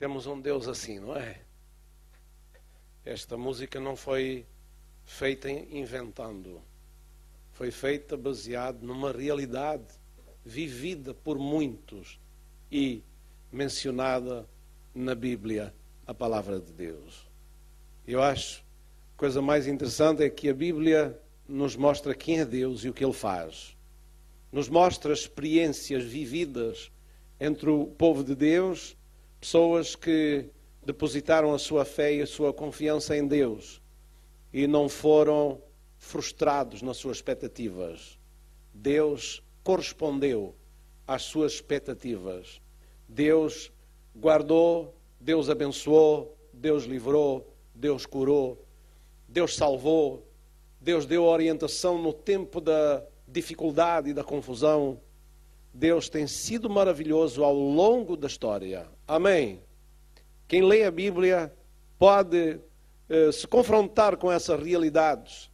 Temos um Deus assim, não é? Esta música não foi feita inventando. Foi feita baseada numa realidade vivida por muitos e mencionada na Bíblia, a palavra de Deus. Eu acho que a coisa mais interessante é que a Bíblia nos mostra quem é Deus e o que Ele faz. Nos mostra experiências vividas entre o povo de Deus, pessoas que depositaram a sua fé e a sua confiança em Deus e não foram frustrados nas suas expectativas. Deus correspondeu às suas expectativas. Deus guardou, Deus abençoou, Deus livrou, Deus curou, Deus salvou, Deus deu orientação no tempo da dificuldade e da confusão. Deus tem sido maravilhoso ao longo da história. Amém? Quem lê a Bíblia pode se confrontar com essas realidades.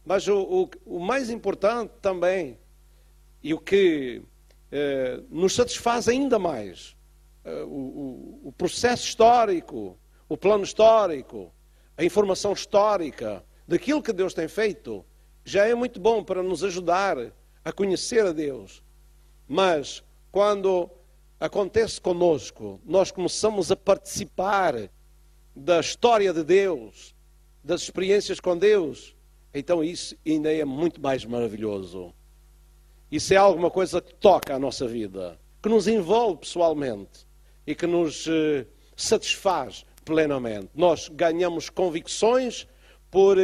Mas o mais importante também, e o que nos satisfaz ainda mais, o processo histórico, o plano histórico, a informação histórica daquilo que Deus tem feito, já é muito bom para nos ajudar a conhecer a Deus. Mas quando acontece conosco, nós começamos a participar da história de Deus, das experiências com Deus, então isso ainda é muito mais maravilhoso. Isso é alguma coisa que toca a nossa vida, que nos envolve pessoalmente e que nos satisfaz plenamente. Nós ganhamos convicções por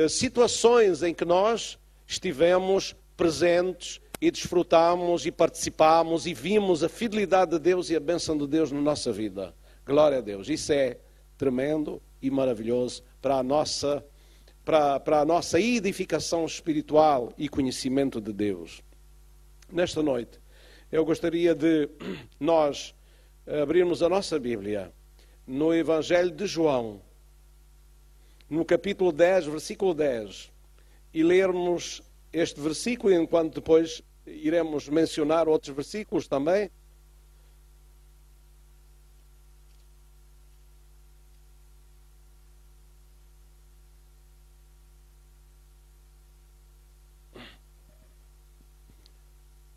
situações em que nós estivemos presentes e desfrutamos e participamos e vimos a fidelidade de Deus e a bênção de Deus na nossa vida. Glória a Deus. Isso é tremendo e maravilhoso para a nossa edificação espiritual e conhecimento de Deus. Nesta noite, eu gostaria de nós abrirmos a nossa Bíblia no Evangelho de João, no capítulo 10, versículo 10, e lermos este versículo, enquanto depois iremos mencionar outros versículos também.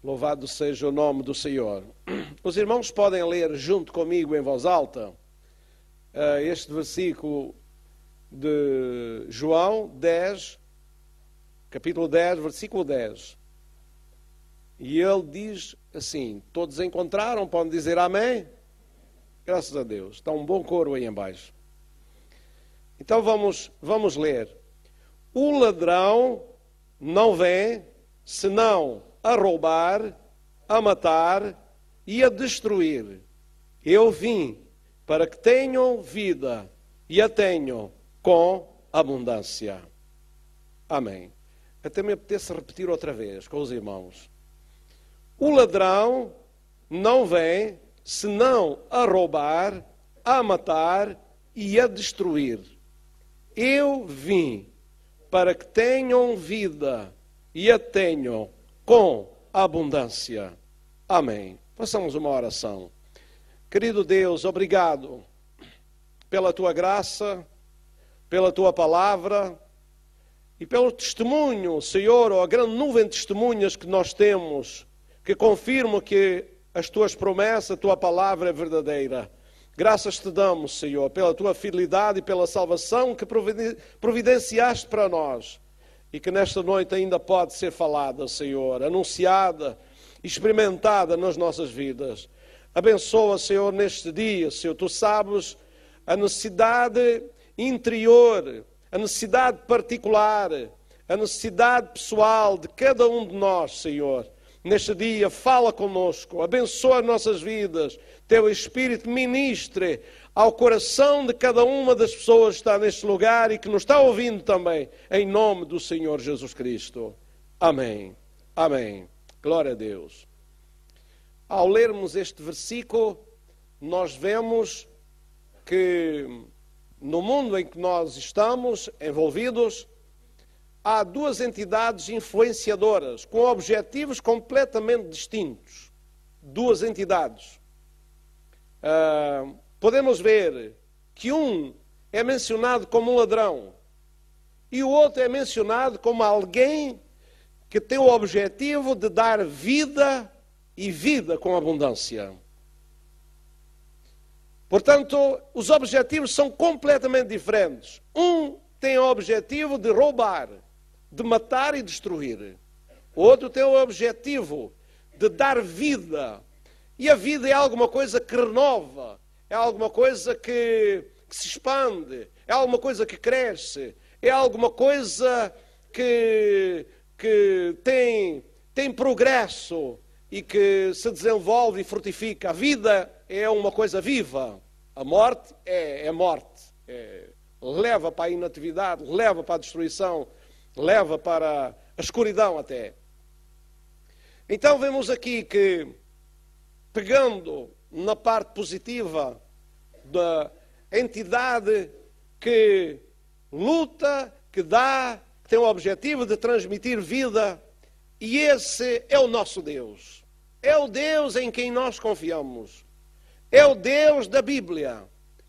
Louvado seja o nome do Senhor. Os irmãos podem ler junto comigo em voz alta este versículo de João 10, capítulo 10, versículo 10. E ele diz assim, todos encontraram, podem dizer amém? Graças a Deus. Está um bom coro aí embaixo. Então vamos ler. O ladrão não vem senão a roubar, a matar e a destruir. Eu vim para que tenham vida e a tenham com abundância. Amém. Até me apetece repetir outra vez com os irmãos. O ladrão não vem senão a roubar, a matar e a destruir. Eu vim para que tenham vida e a tenham com abundância. Amém. Façamos uma oração. Querido Deus, obrigado pela tua graça, pela tua palavra e pelo testemunho, Senhor, ou a grande nuvem de testemunhas que nós temos, que confirmam que as tuas promessas, a tua palavra é verdadeira. Graças te damos, Senhor, pela tua fidelidade e pela salvação que providenciaste para nós e que nesta noite ainda pode ser falada, Senhor, anunciada, experimentada nas nossas vidas. Abençoa, Senhor, neste dia, Senhor. Tu sabes a necessidade interior, a necessidade particular, a necessidade pessoal de cada um de nós, Senhor. Neste dia, fala conosco, abençoa as nossas vidas. Teu Espírito ministre ao coração de cada uma das pessoas que está neste lugar e que nos está ouvindo também, em nome do Senhor Jesus Cristo. Amém. Amém. Glória a Deus. Ao lermos este versículo, nós vemos que no mundo em que nós estamos envolvidos, há duas entidades influenciadoras com objetivos completamente distintos. Duas entidades. podemos ver que um é mencionado como um ladrão e o outro é mencionado como alguém que tem o objetivo de dar vida e vida com abundância. Portanto, os objetivos são completamente diferentes. Um tem o objetivo de roubar, de matar e destruir. O outro tem o objetivo de dar vida. E a vida é alguma coisa que renova, é alguma coisa que se expande, é alguma coisa que cresce, é alguma coisa que tem progresso e que se desenvolve e frutifica. A vida é uma coisa viva. A morte é morte. Leva para a inatividade, leva para a destruição, leva para a escuridão até. Então vemos aqui que, pegando na parte positiva da entidade que luta, que dá, que tem o objetivo de transmitir vida, e esse é o nosso Deus. É o Deus em quem nós confiamos. É o Deus da Bíblia.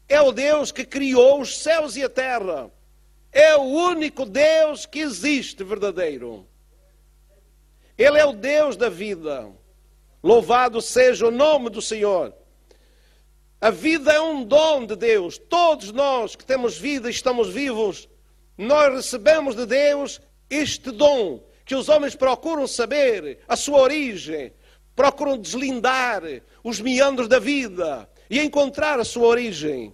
É o Deus que criou os céus e a terra. É o único Deus que existe verdadeiro. Ele é o Deus da vida. Louvado seja o nome do Senhor. A vida é um dom de Deus. Todos nós que temos vida e estamos vivos, nós recebemos de Deus este dom, que os homens procuram saber a sua origem, procuram deslindar os meandros da vida e encontrar a sua origem.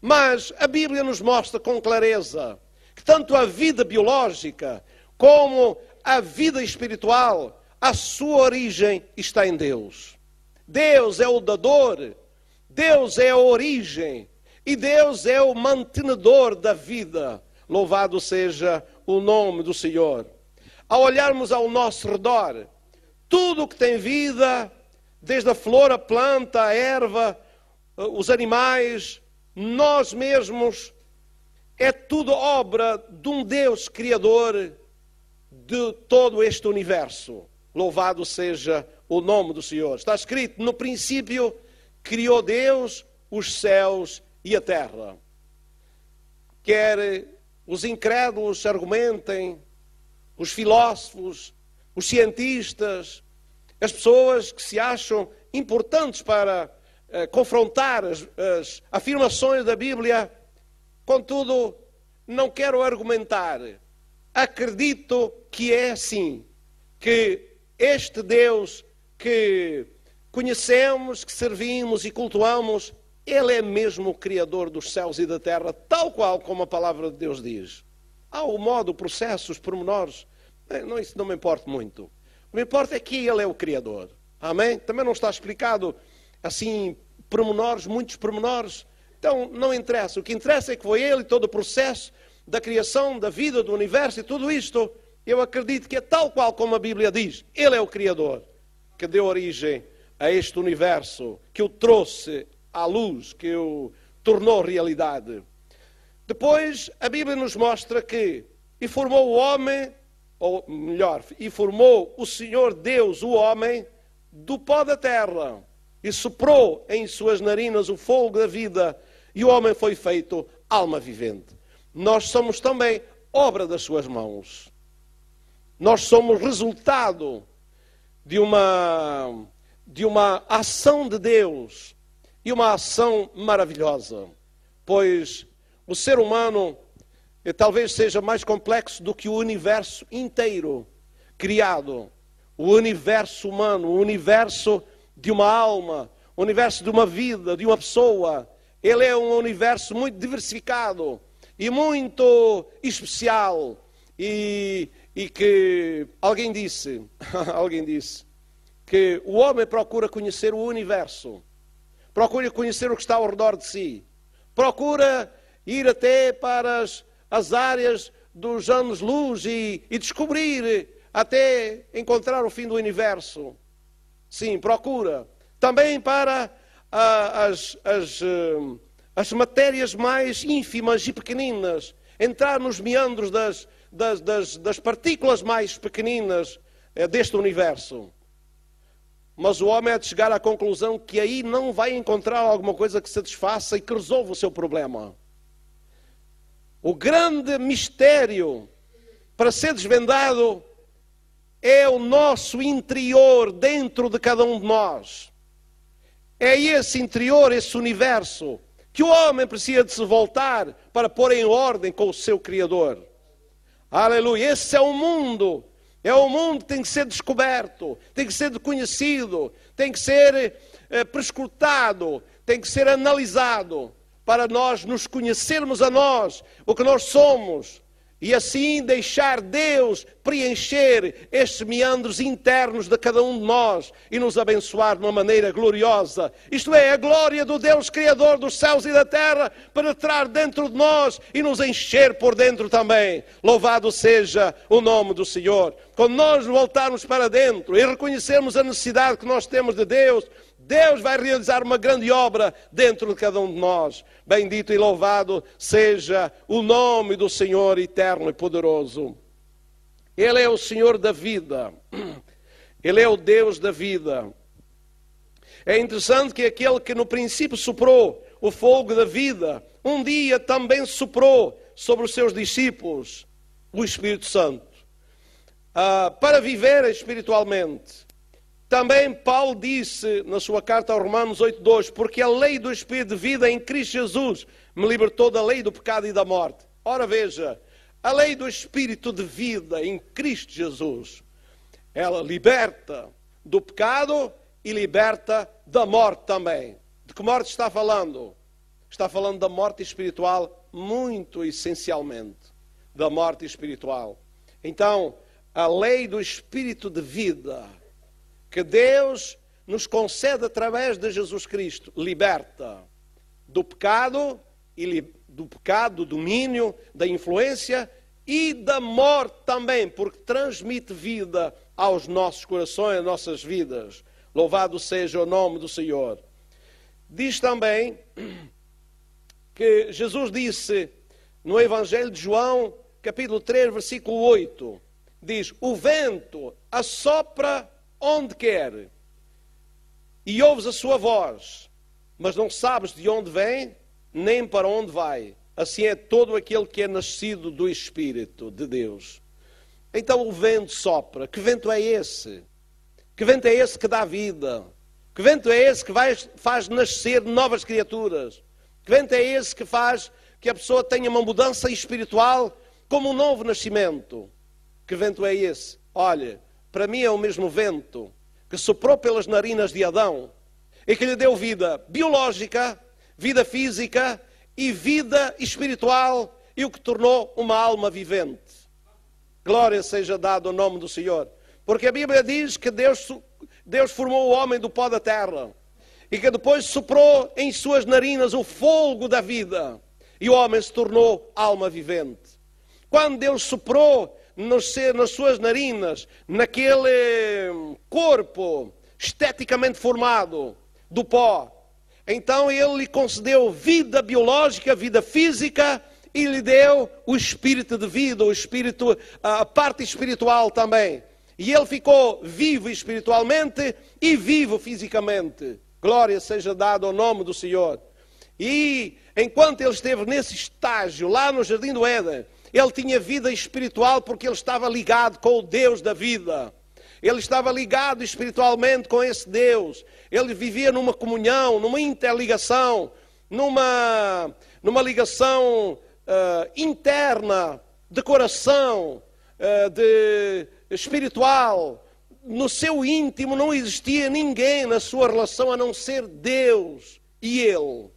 Mas a Bíblia nos mostra com clareza que tanto a vida biológica como a vida espiritual, a sua origem está em Deus. Deus é o dador, Deus é a origem e Deus é o mantenedor da vida. Louvado seja o nome do Senhor. Ao olharmos ao nosso redor, tudo o que tem vida, desde a flor, a planta, a erva, os animais, nós mesmos, é tudo obra de um Deus criador de todo este universo. Louvado seja o nome do Senhor. Está escrito, no princípio criou Deus os céus e a terra. Quer os incrédulos argumentem, os filósofos, os cientistas, as pessoas que se acham importantes para confrontar as afirmações da Bíblia, contudo, não quero argumentar. Acredito que é assim, que este Deus que conhecemos, que servimos e cultuamos, Ele é mesmo o Criador dos céus e da terra, tal qual como a palavra de Deus diz. Há o modo, o processo, os pormenores, isso não me importa muito. O que me importa é que Ele é o Criador. Amém? Também não está explicado assim, pormenores, muitos pormenores. Então, não interessa. O que interessa é que foi Ele, todo o processo da criação, da vida, do universo e tudo isto, eu acredito que é tal qual como a Bíblia diz. Ele é o Criador que deu origem a este universo, que o trouxe à luz, que o tornou realidade. Depois, a Bíblia nos mostra que e formou o homem, ou melhor, e formou o Senhor Deus, o homem, do pó da terra, e soprou em suas narinas o fogo da vida, e o homem foi feito alma vivente. Nós somos também obra das suas mãos. Nós somos resultado de uma ação de Deus, e uma ação maravilhosa, pois o ser humano talvez seja mais complexo do que o universo inteiro criado. O universo humano, o universo de uma alma, o universo de uma vida, de uma pessoa. Ele é um universo muito diversificado e muito especial. E que alguém disse que o homem procura conhecer o universo, procura conhecer o que está ao redor de si, procura ir até para as áreas dos anos-luz e descobrir, até encontrar o fim do universo. Sim, procura. Também para as matérias mais ínfimas e pequeninas, entrar nos meandros das partículas mais pequeninas deste universo. Mas o homem é de chegar à conclusão que aí não vai encontrar alguma coisa que satisfaça e que resolva o seu problema. O grande mistério para ser desvendado é o nosso interior dentro de cada um de nós. É esse interior, esse universo, que o homem precisa de se voltar para pôr em ordem com o seu Criador. Aleluia! Esse é o mundo. É o mundo que tem que ser descoberto, tem que ser conhecido, tem que ser perscrutado, tem que ser analisado, para nós nos conhecermos a nós, o que nós somos, e assim deixar Deus preencher estes meandros internos de cada um de nós e nos abençoar de uma maneira gloriosa. Isto é, a glória do Deus Criador dos céus e da terra penetrar dentro de nós e nos encher por dentro também. Louvado seja o nome do Senhor. Quando nós voltarmos para dentro e reconhecermos a necessidade que nós temos de Deus, Deus vai realizar uma grande obra dentro de cada um de nós. Bendito e louvado seja o nome do Senhor eterno e poderoso. Ele é o Senhor da vida. Ele é o Deus da vida. É interessante que aquele que no princípio soprou o fogo da vida, um dia também soprou sobre os seus discípulos o Espírito Santo. Para viver espiritualmente. Também Paulo disse na sua carta aos Romanos 8:2, porque a lei do Espírito de vida em Cristo Jesus me libertou da lei do pecado e da morte. Ora veja, a lei do Espírito de vida em Cristo Jesus, ela liberta do pecado e liberta da morte também. De que morte está falando? Está falando da morte espiritual, muito essencialmente, da morte espiritual. Então, a lei do Espírito de vida que Deus nos concede através de Jesus Cristo, liberta do pecado, do domínio, da influência e da morte também, porque transmite vida aos nossos corações, às nossas vidas. Louvado seja o nome do Senhor. Diz também que Jesus disse no Evangelho de João, capítulo 3, versículo 8, diz, o vento assopra onde quer, e ouves a sua voz, mas não sabes de onde vem, nem para onde vai. Assim é todo aquele que é nascido do Espírito de Deus. Então o vento sopra. Que vento é esse? Que vento é esse que dá vida? Que vento é esse que faz nascer novas criaturas? Que vento é esse que faz que a pessoa tenha uma mudança espiritual como um novo nascimento? Que vento é esse? Olha, para mim é o mesmo vento que soprou pelas narinas de Adão e que lhe deu vida biológica, vida física e vida espiritual e o que tornou uma alma vivente. Glória seja dada ao nome do Senhor. Porque a Bíblia diz que Deus formou o homem do pó da terra e que depois soprou em suas narinas o fogo da vida e o homem se tornou alma vivente. Quando Deus soprou nas suas narinas, naquele corpo esteticamente formado do pó, então ele lhe concedeu vida biológica, vida física e lhe deu o espírito de vida, o espírito, a parte espiritual também. E ele ficou vivo espiritualmente e vivo fisicamente. Glória seja dada ao nome do Senhor. E enquanto ele esteve nesse estágio, lá no Jardim do Éden, ele tinha vida espiritual porque ele estava ligado com o Deus da vida. Ele estava ligado espiritualmente com esse Deus. Ele vivia numa comunhão, numa interligação, numa ligação interna, de coração, espiritual. No seu íntimo não existia ninguém na sua relação a não ser Deus e ele.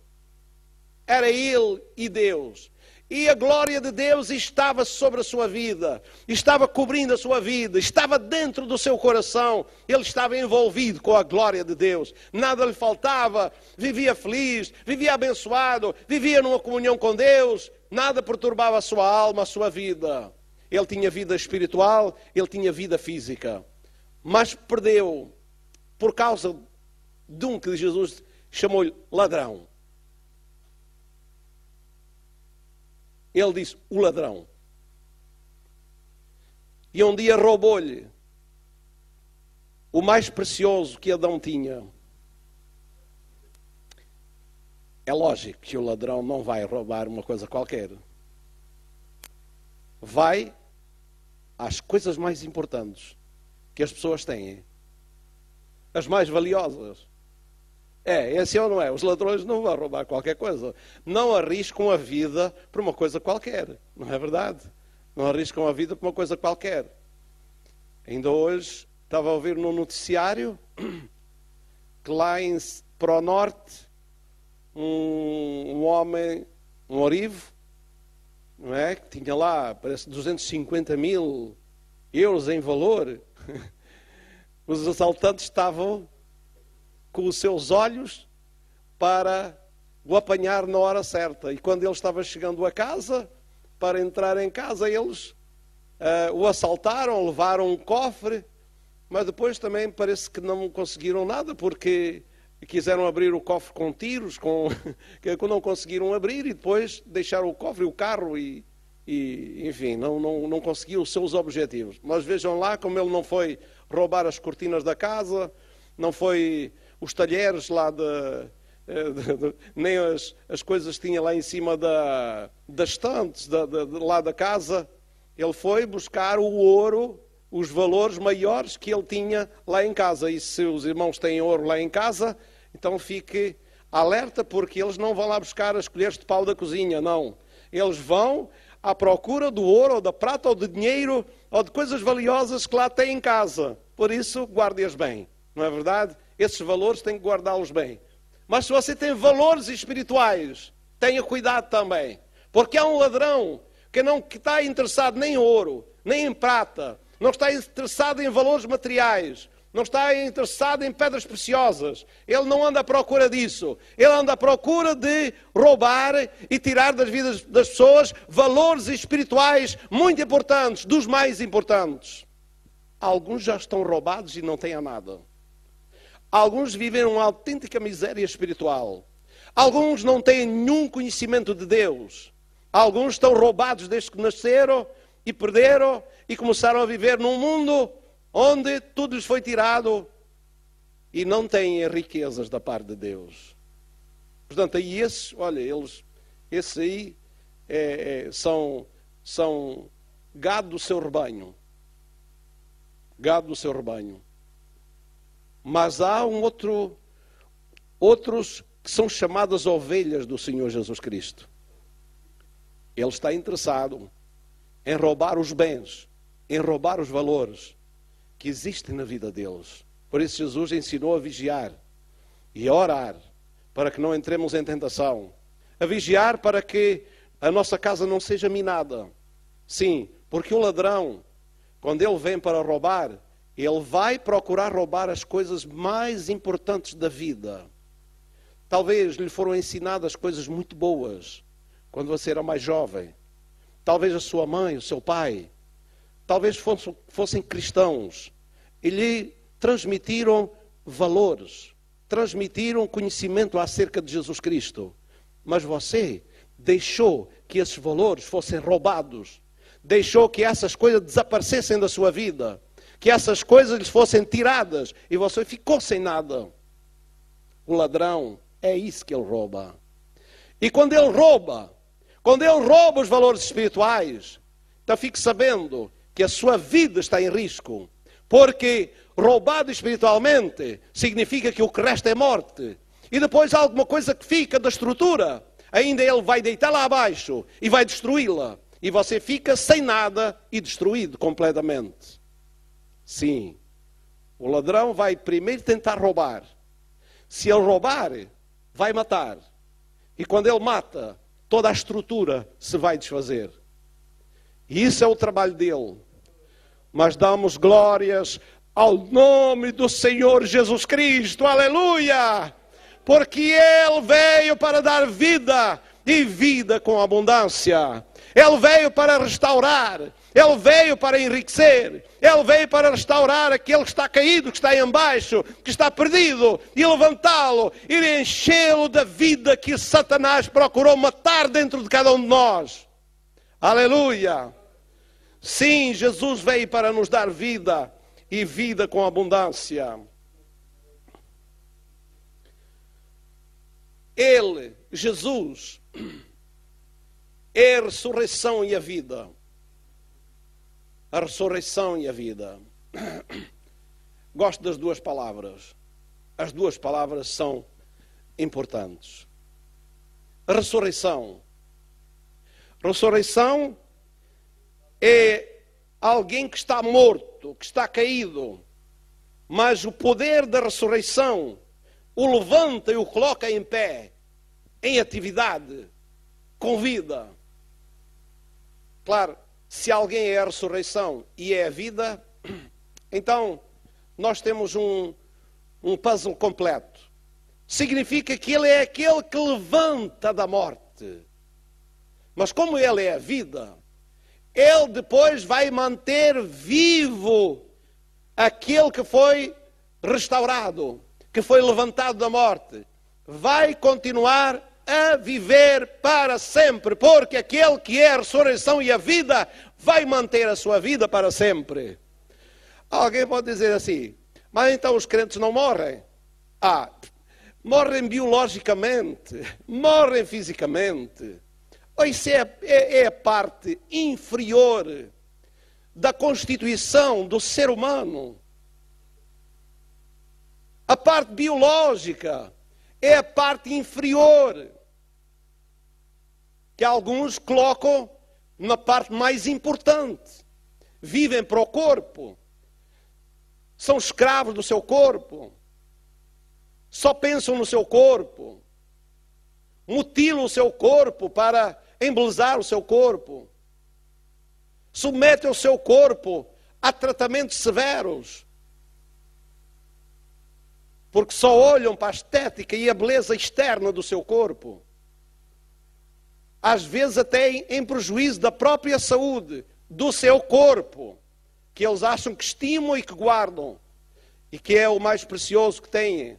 Era ele e Deus. E a glória de Deus estava sobre a sua vida, estava cobrindo a sua vida, estava dentro do seu coração. Ele estava envolvido com a glória de Deus. Nada lhe faltava, vivia feliz, vivia abençoado, vivia numa comunhão com Deus. Nada perturbava a sua alma, a sua vida. Ele tinha vida espiritual, ele tinha vida física. Mas perdeu por causa de um que Jesus chamou-lhe ladrão. Ele disse, o ladrão. E um dia roubou-lhe o mais precioso que Adão tinha. É lógico que o ladrão não vai roubar uma coisa qualquer. Vai às coisas mais importantes que as pessoas têm. As mais valiosas. É assim ou não é? Os ladrões não vão roubar qualquer coisa. Não arriscam a vida por uma coisa qualquer. Não é verdade? Não arriscam a vida por uma coisa qualquer. Ainda hoje estava a ouvir no noticiário que lá para o norte um homem, um orivo, não é? Que tinha lá, parece 250 mil euros em valor. Os assaltantes estavam com os seus olhos para o apanhar na hora certa. E quando ele estava chegando a casa, para entrar em casa, eles o assaltaram, levaram um cofre, mas depois também parece que não conseguiram nada, porque quiseram abrir o cofre com tiros, que não conseguiram abrir, e depois deixaram o cofre e o carro e enfim, não conseguiu os seus objetivos. Mas vejam lá como ele não foi roubar as cortinas da casa, não foi os talheres lá nem as coisas que tinha lá em cima das estantes lá da casa. Ele foi buscar o ouro, os valores maiores que ele tinha lá em casa. E se os irmãos têm ouro lá em casa, então fique alerta, porque eles não vão lá buscar as colheres de pau da cozinha, não. Eles vão à procura do ouro, ou da prata, ou de dinheiro, ou de coisas valiosas que lá têm em casa. Por isso, guarde-as bem, não é verdade? Esses valores tem que guardá-los bem. Mas se você tem valores espirituais, tenha cuidado também. Porque há um ladrão que não está interessado nem em ouro, nem em prata, não está interessado em valores materiais, não está interessado em pedras preciosas. Ele não anda à procura disso. Ele anda à procura de roubar e tirar das vidas das pessoas valores espirituais muito importantes, dos mais importantes. Alguns já estão roubados e não têm nada. Alguns vivem uma autêntica miséria espiritual. Alguns não têm nenhum conhecimento de Deus. Alguns estão roubados desde que nasceram e perderam e começaram a viver num mundo onde tudo lhes foi tirado e não têm riquezas da parte de Deus. Portanto, aí esses aí são gado do seu rebanho. Gado do seu rebanho. Mas há outros que são chamadas ovelhas do Senhor Jesus Cristo. Ele está interessado em roubar os bens, em roubar os valores que existem na vida deles. Por isso Jesus ensinou a vigiar e a orar, para que não entremos em tentação. A vigiar para que a nossa casa não seja minada. Sim, porque o ladrão, quando ele vem para roubar, ele vai procurar roubar as coisas mais importantes da vida. Talvez lhe foram ensinadas coisas muito boas quando você era mais jovem. Talvez a sua mãe, o seu pai, talvez fossem cristãos e lhe transmitiram valores, transmitiram conhecimento acerca de Jesus Cristo. Mas você deixou que esses valores fossem roubados, deixou que essas coisas desaparecessem da sua vida, que essas coisas lhes fossem tiradas e você ficou sem nada. O ladrão, é isso que ele rouba. E quando ele rouba os valores espirituais, então fique sabendo que a sua vida está em risco. Porque roubado espiritualmente significa que o que resta é morte. E depois há alguma coisa que fica da estrutura, ainda ele vai deitar lá abaixo e vai destruí-la. E você fica sem nada e destruído completamente. Sim, o ladrão vai primeiro tentar roubar. Se ele roubar, vai matar. E quando ele mata, toda a estrutura se vai desfazer. E isso é o trabalho dele. Mas damos glórias ao nome do Senhor Jesus Cristo. Aleluia! Porque Ele veio para dar vida e vida com abundância. Ele veio para restaurar. Ele veio para enriquecer. Ele veio para restaurar aquele que está caído, que está aí embaixo, que está perdido, e levantá-lo, e enchê-lo da vida que Satanás procurou matar dentro de cada um de nós. Aleluia! Sim, Jesus veio para nos dar vida e vida com abundância. Ele, Jesus, é a ressurreição e a vida. A ressurreição e a vida. Gosto das duas palavras. As duas palavras são importantes. A ressurreição. Ressurreição é alguém que está morto, que está caído. Mas o poder da ressurreição o levanta e o coloca em pé, em atividade, com vida. Claro, se alguém é a ressurreição e é a vida, então nós temos um puzzle completo. Significa que ele é aquele que levanta da morte. Mas como ele é a vida, ele depois vai manter vivo aquele que foi restaurado, que foi levantado da morte. Vai continuar a viver para sempre, porque aquele que é a ressurreição e a vida vai manter a sua vida para sempre. Alguém pode dizer assim, mas então os crentes não morrem? Morrem biologicamente, morrem fisicamente. Isso é a parte inferior da constituição do ser humano. A parte biológica é a parte inferior, que alguns colocam na parte mais importante. Vivem para o corpo, são escravos do seu corpo, só pensam no seu corpo, mutilam o seu corpo para embelezar o seu corpo, submetem o seu corpo a tratamentos severos, porque só olham para a estética e a beleza externa do seu corpo. Às vezes até em prejuízo da própria saúde do seu corpo, que eles acham que estimam e que guardam, e que é o mais precioso que têm.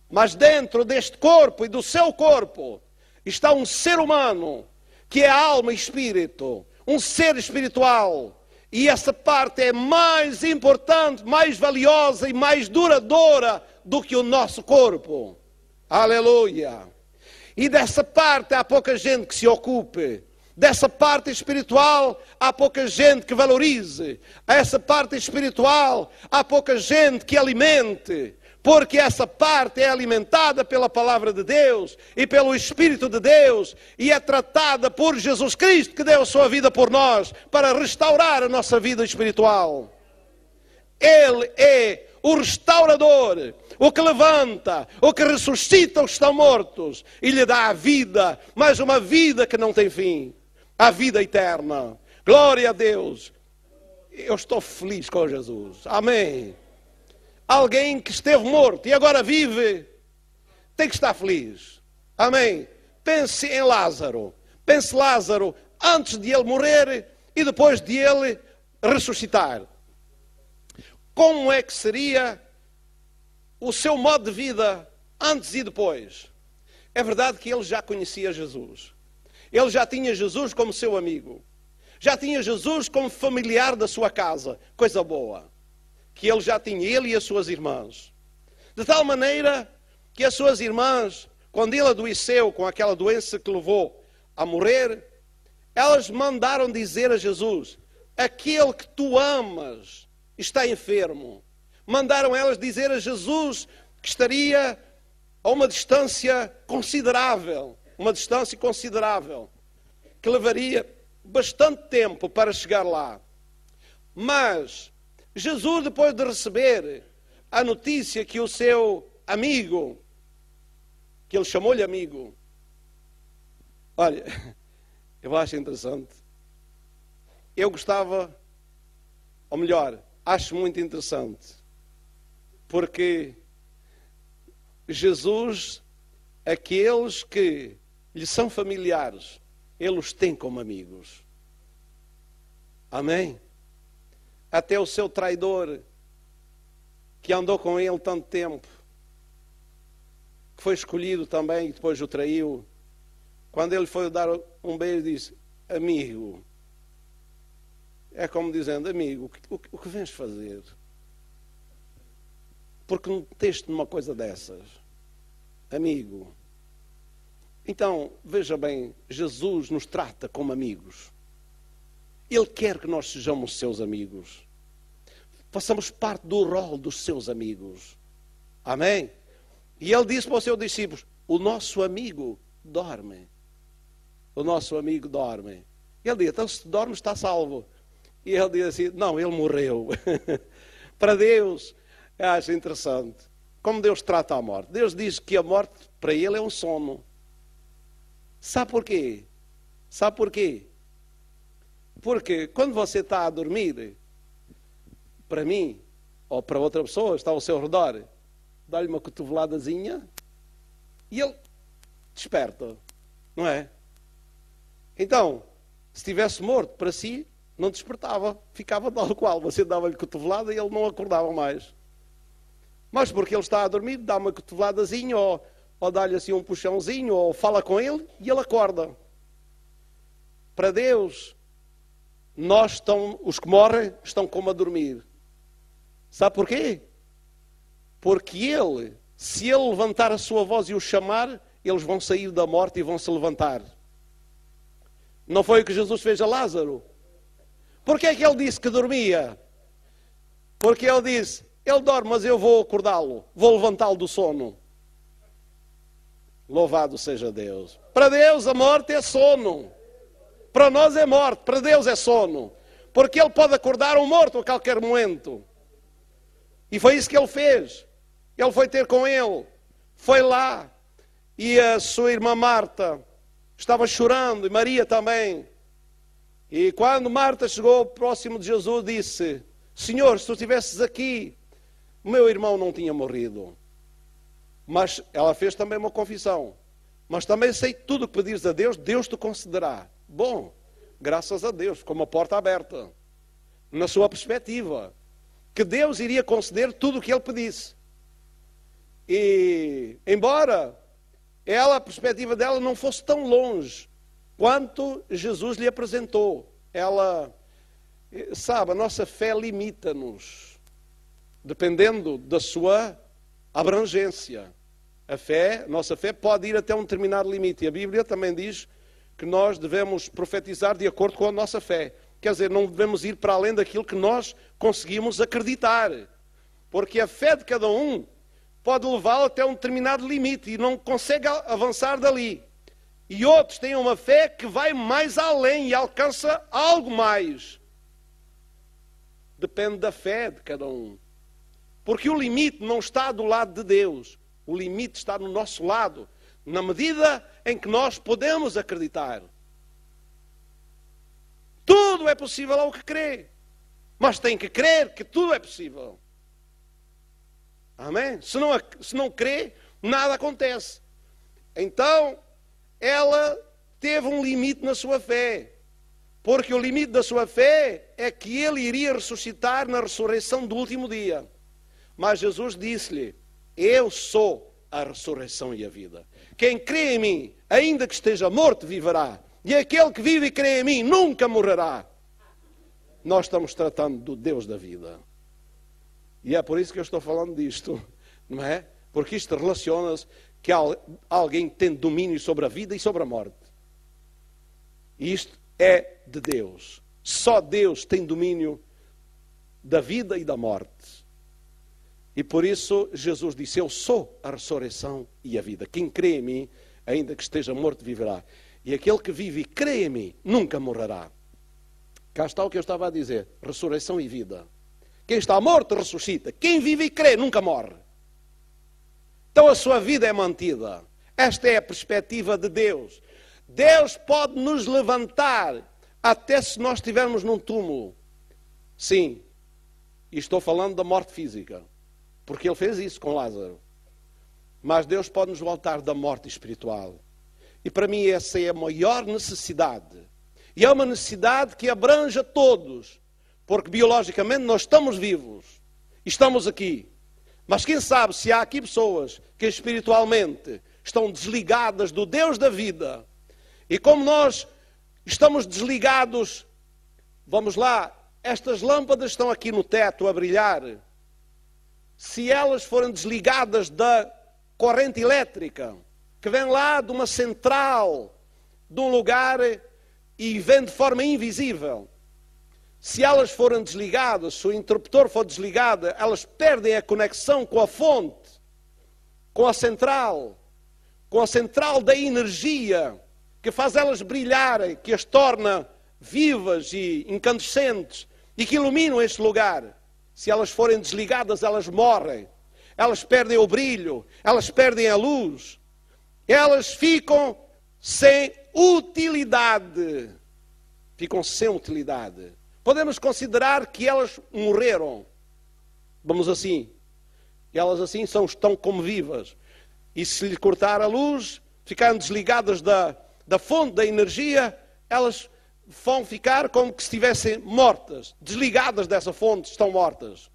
Mas dentro deste corpo e do seu corpo está um ser humano, que é alma e espírito, um ser espiritual. E essa parte é mais importante, mais valiosa e mais duradoura do que o nosso corpo. Aleluia! E dessa parte há pouca gente que se ocupe. Dessa parte espiritual há pouca gente que valorize. Essa parte espiritual há pouca gente que alimente. Porque essa parte é alimentada pela palavra de Deus e pelo Espírito de Deus e é tratada por Jesus Cristo, que deu a sua vida por nós para restaurar a nossa vida espiritual. Ele é o restaurador, o que levanta, o que ressuscita os que estão mortos e lhe dá a vida, mas uma vida que não tem fim, a vida eterna. Glória a Deus. Eu estou feliz com Jesus. Amém. Alguém que esteve morto e agora vive, tem que estar feliz. Amém. Pense em Lázaro. Pense Lázaro antes de ele morrer e depois de ele ressuscitar. Como é que seria o seu modo de vida antes e depois? É verdade que ele já conhecia Jesus. Ele já tinha Jesus como seu amigo. Já tinha Jesus como familiar da sua casa. Coisa boa. Que ele já tinha, ele e as suas irmãs. De tal maneira que as suas irmãs, quando ele adoeceu com aquela doença que levou a morrer, elas mandaram dizer a Jesus, aquele que tu amas está enfermo. Mandaram elas dizer a Jesus que estaria a uma distância considerável, que levaria bastante tempo para chegar lá. Mas Jesus, depois de receber a notícia que o seu amigo, que ele chamou-lhe amigo, olha, eu acho interessante. Eu gostava, ou melhor, acho muito interessante, porque Jesus, aqueles que lhe são familiares, ele os tem como amigos. Amém? Até o seu traidor, que andou com ele tanto tempo, que foi escolhido também e depois o traiu, quando ele foi dar um beijo, disse, amigo. É como dizendo, amigo, o que vens fazer? porque meteste numa coisa dessas? Amigo. Então, veja bem, Jesus nos trata como amigos. Ele quer que nós sejamos seus amigos. Façamos parte do rol dos seus amigos. Amém? E ele disse para os seus discípulos, o nosso amigo dorme. O nosso amigo dorme. Ele diz, então se dorme está salvo. E ele diz assim, não, ele morreu. Para Deus, eu acho interessante como Deus trata a morte. Deus diz que a morte para ele é um sono. Sabe porquê? Sabe porquê? Porque quando você está a dormir, para mim, ou para outra pessoa, está ao seu redor, dá-lhe uma cotoveladazinha e ele desperta, não é? Então, se estivesse morto para si, não despertava, ficava tal qual. Você dava-lhe cotovelada e ele não acordava mais. Mas porque ele está a dormir, dá uma cotoveladazinha ou dá-lhe assim um puxãozinho ou fala com ele e ele acorda. Para Deus, os que morrem estão como a dormir. Sabe porquê? Porque ele, se ele levantar a sua voz e os chamar, eles vão sair da morte e vão se levantar. Não foi o que Jesus fez a Lázaro? Porquê é que ele disse que dormia? Porque ele disse, ele dorme, mas eu vou acordá-lo, vou levantá-lo do sono. Louvado seja Deus. Para Deus a morte é sono. Para nós é morte, para Deus é sono. Porque ele pode acordar um morto a qualquer momento. E foi isso que ele fez. Ele foi ter com ele. Foi lá. E a sua irmã Marta estava chorando. E Maria também. E quando Marta chegou próximo de Jesus, disse, Senhor, se tu estivesses aqui, o meu irmão não tinha morrido. Mas ela fez também uma confissão. Mas também sei tudo o que pedires a Deus, Deus te concederá. Bom, graças a Deus, com uma porta aberta. Na sua perspectiva. Que Deus iria conceder tudo o que ele pedisse. E, embora a perspectiva dela não fosse tão longe quanto Jesus lhe apresentou. Ela, sabe, a nossa fé limita-nos. Dependendo da sua abrangência. A nossa fé pode ir até um determinado limite. E a Bíblia também diz que nós devemos profetizar de acordo com a nossa fé. Quer dizer, não devemos ir para além daquilo que nós conseguimos acreditar. Porque a fé de cada um pode levá-lo até um determinado limite e não consegue avançar dali. E outros têm uma fé que vai mais além e alcança algo mais. Depende da fé de cada um. Porque o limite não está do lado de Deus. O limite está no nosso lado, na medida em que nós podemos acreditar. Tudo é possível ao que crê. Mas tem que crer que tudo é possível. Amém? Se não crê, nada acontece. Então, ela teve um limite na sua fé. Porque o limite da sua fé é que ele iria ressuscitar na ressurreição do último dia. Mas Jesus disse-lhe, eu sou a ressurreição e a vida. Quem crê em mim, ainda que esteja morto, viverá. E aquele que vive e crê em mim, nunca morrerá. Nós estamos tratando do Deus da vida. E é por isso que eu estou falando disto, não é? Porque isto relaciona-se que alguém tem domínio sobre a vida e sobre a morte. E isto é de Deus. Só Deus tem domínio da vida e da morte. E por isso Jesus disse, eu sou a ressurreição e a vida. Quem crê em mim, ainda que esteja morto, viverá. E aquele que vive e crê em mim, nunca morrerá. Cá está o que eu estava a dizer. Ressurreição e vida. Quem está morto, ressuscita. Quem vive e crê, nunca morre. Então a sua vida é mantida. Esta é a perspectiva de Deus. Deus pode nos levantar até se nós estivermos num túmulo. Sim. E estou falando da morte física. Porque Ele fez isso com Lázaro. Mas Deus pode nos voltar da morte espiritual. E para mim essa é a maior necessidade. E é uma necessidade que abrange a todos. Porque biologicamente nós estamos vivos. Estamos aqui. Mas quem sabe se há aqui pessoas que espiritualmente estão desligadas do Deus da vida. E como nós estamos desligados, vamos lá, estas lâmpadas estão aqui no teto a brilhar. se elas forem desligadas da corrente elétrica, que vem lá de uma central, de um lugar e vem de forma invisível, se elas forem desligadas, se o interruptor for desligado, elas perdem a conexão com a fonte, com a central da energia, que faz elas brilharem, que as torna vivas e incandescentes e que iluminam este lugar. Se elas forem desligadas, elas morrem. Elas perdem o brilho, elas perdem a luz. Elas ficam sem utilidade. Ficam sem utilidade. Podemos considerar que elas morreram. Vamos assim. Elas assim estão como vivas. E se lhe cortar a luz, ficarem desligadas da fonte da energia, elas vão ficar como que estivessem mortas. Desligadas dessa fonte, estão mortas.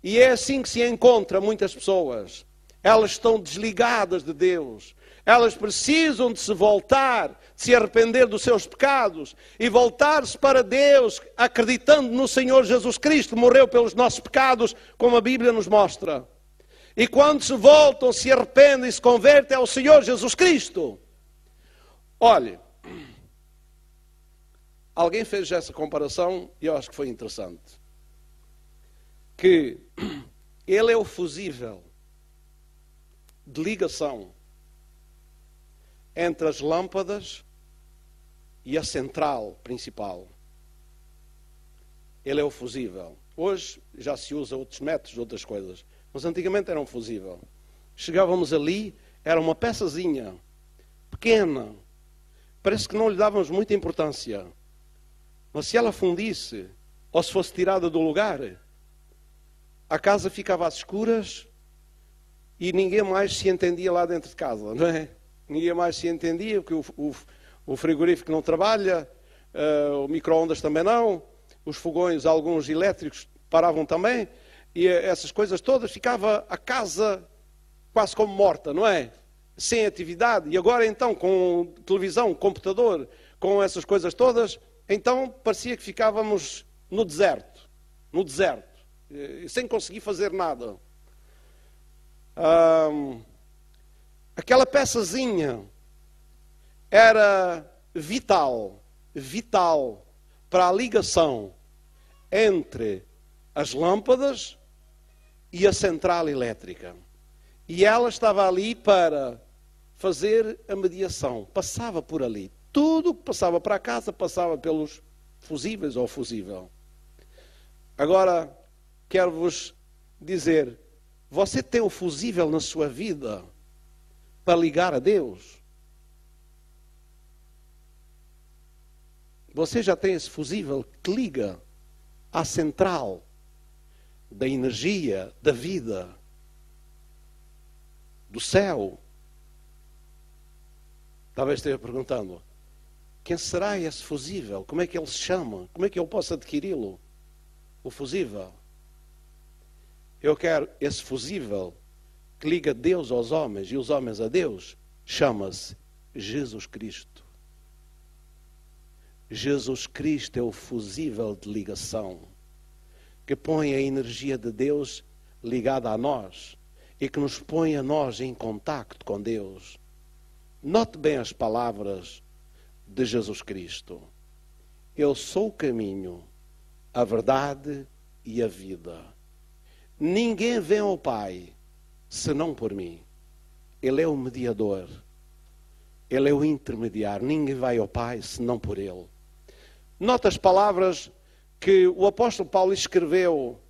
E é assim que se encontra muitas pessoas. Elas estão desligadas de Deus. Elas precisam de se voltar, de se arrepender dos seus pecados e voltar-se para Deus, acreditando no Senhor Jesus Cristo, morreu pelos nossos pecados, como a Bíblia nos mostra. E quando se voltam, se arrependem e se convertem ao Senhor Jesus Cristo. Olhe, alguém fez essa comparação e eu acho que foi interessante. Que ele é o fusível de ligação entre as lâmpadas e a central principal. Ele é o fusível. Hoje já se usa outros métodos, outras coisas. Mas antigamente era um fusível. Chegávamos ali, era uma peçazinha pequena. Parece que não lhe dávamos muita importância. Mas se ela fundisse, ou se fosse tirada do lugar, a casa ficava às escuras e ninguém mais se entendia lá dentro de casa, não é? Ninguém mais se entendia, porque o frigorífico não trabalha, o micro-ondas também não, os fogões, alguns elétricos, paravam também, e essas coisas todas, ficava a casa quase como morta, não é? Sem atividade. E agora então, com televisão, computador, com essas coisas todas, então parecia que ficávamos no deserto, sem conseguir fazer nada. Aquela peçazinha era vital para a ligação entre as lâmpadas e a central elétrica. E ela estava ali para fazer a mediação. Passava por ali. Tudo que passava para a casa passava pelos fusíveis ou fusível. Agora, quero-vos dizer, você tem o fusível na sua vida para ligar a Deus? Você já tem esse fusível que liga à central da energia, da vida, do céu? Talvez esteja perguntando, quem será esse fusível? Como é que ele se chama? Como é que eu posso adquiri-lo? O fusível. Eu quero esse fusível que liga Deus aos homens e os homens a Deus. Chama-se Jesus Cristo. Jesus Cristo é o fusível de ligação que põe a energia de Deus ligada a nós e que nos põe a nós em contacto com Deus. Note bem as palavras de Jesus Cristo. Eu sou o caminho, a verdade e a vida. Ninguém vem ao Pai senão por mim. Ele é o mediador. Ele é o intermediário. Ninguém vai ao Pai senão por Ele. Nota as palavras que o apóstolo Paulo escreveu,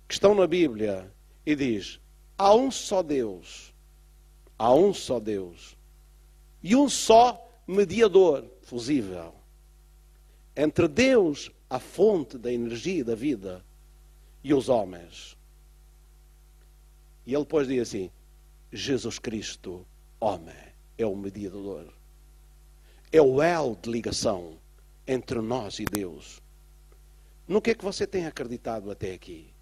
que estão na Bíblia, e diz, há um só Deus. Há um só Deus. E um só mediador, fusível, entre Deus, a fonte da energia e da vida, e os homens. E ele depois diz assim, Jesus Cristo, homem, é o mediador. É o elo de ligação entre nós e Deus. No que é que você tem acreditado até aqui?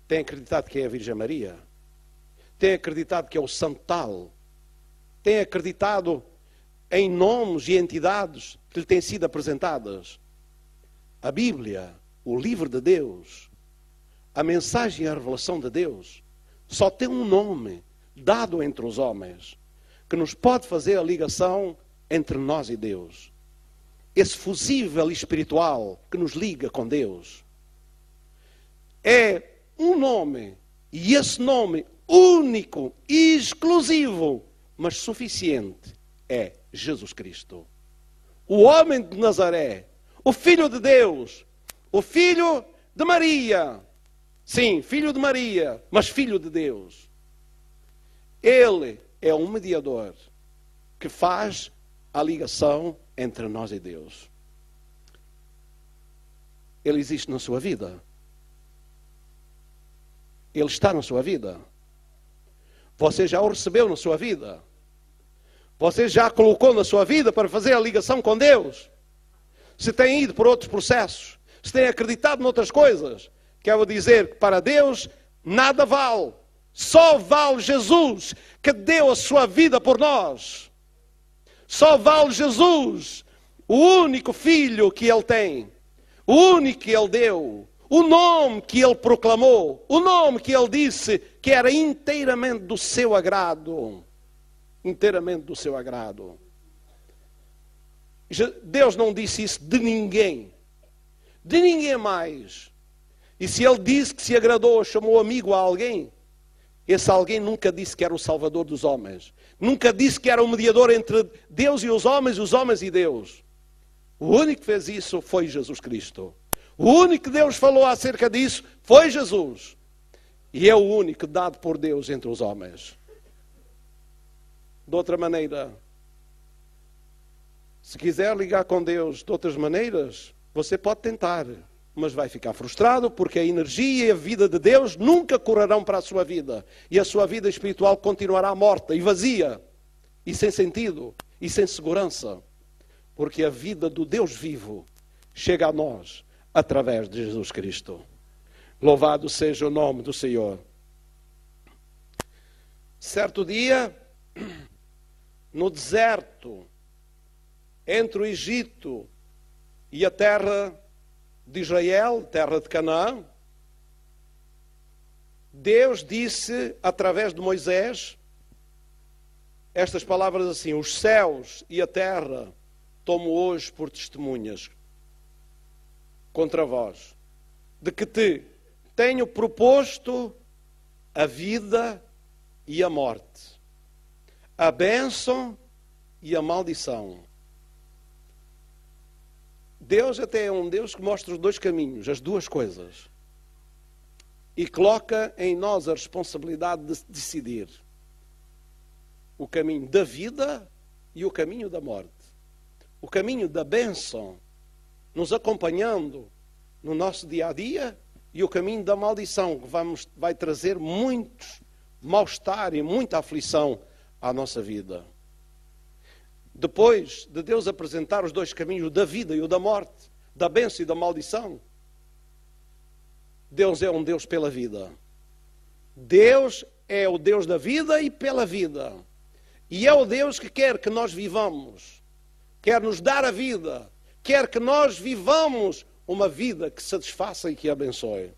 Tem acreditado que é a Virgem Maria? Tem acreditado que é o Santo Tal? Tem acreditado em nomes e entidades que lhe têm sido apresentadas? A Bíblia, o livro de Deus, a mensagem e a revelação de Deus só tem um nome dado entre os homens, que nos pode fazer a ligação entre nós e Deus. Esse fusível espiritual que nos liga com Deus. É um nome, e esse nome único e exclusivo, mas suficiente, é Jesus Cristo. O homem de Nazaré, o Filho de Deus, o Filho de Maria. Sim, Filho de Maria, mas Filho de Deus. Ele é um mediador que faz a ligação entre nós e Deus. Ele existe na sua vida. Ele está na sua vida. Você já o recebeu na sua vida. Você já colocou na sua vida para fazer a ligação com Deus. Se tem ido por outros processos, se tem acreditado noutras coisas, quero dizer que para Deus nada vale. Só vale Jesus, que deu a sua vida por nós. Só vale Jesus, o único Filho que Ele tem, o único que Ele deu, o nome que Ele proclamou, o nome que Ele disse que era inteiramente do seu agrado. Inteiramente do seu agrado. Deus não disse isso de ninguém mais. E se Ele disse que se agradou, chamou amigo a alguém, esse alguém nunca disse que era o Salvador dos homens. Nunca disse que era o mediador entre Deus e os homens e Deus. O único que fez isso foi Jesus Cristo. O único que Deus falou acerca disso foi Jesus. E é o único dado por Deus entre os homens. De outra maneira, se quiser ligar com Deus de outras maneiras, você pode tentar, mas vai ficar frustrado, porque a energia e a vida de Deus nunca correrão para a sua vida. E a sua vida espiritual continuará morta e vazia, e sem sentido, e sem segurança. Porque a vida do Deus vivo chega a nós através de Jesus Cristo. Louvado seja o nome do Senhor. Certo dia, no deserto, entre o Egito e a terra de Israel, terra de Canaã, Deus disse através de Moisés estas palavras assim: os céus e a terra tomo hoje por testemunhas contra vós, de que te tenho proposto a vida e a morte, a bênção e a maldição. Deus até é um Deus que mostra os dois caminhos, as duas coisas. E coloca em nós a responsabilidade de decidir o caminho da vida e o caminho da morte. O caminho da bênção, nos acompanhando no nosso dia a dia, e o caminho da maldição, que vai trazer muito mal-estar e muita aflição à nossa vida. Depois de Deus apresentar os dois caminhos, o da vida e o da morte, da bênção e da maldição, Deus é um Deus pela vida. Deus é o Deus da vida e pela vida. E é o Deus que quer que nós vivamos, quer nos dar a vida, quer que nós vivamos uma vida que satisfaça e que abençoe.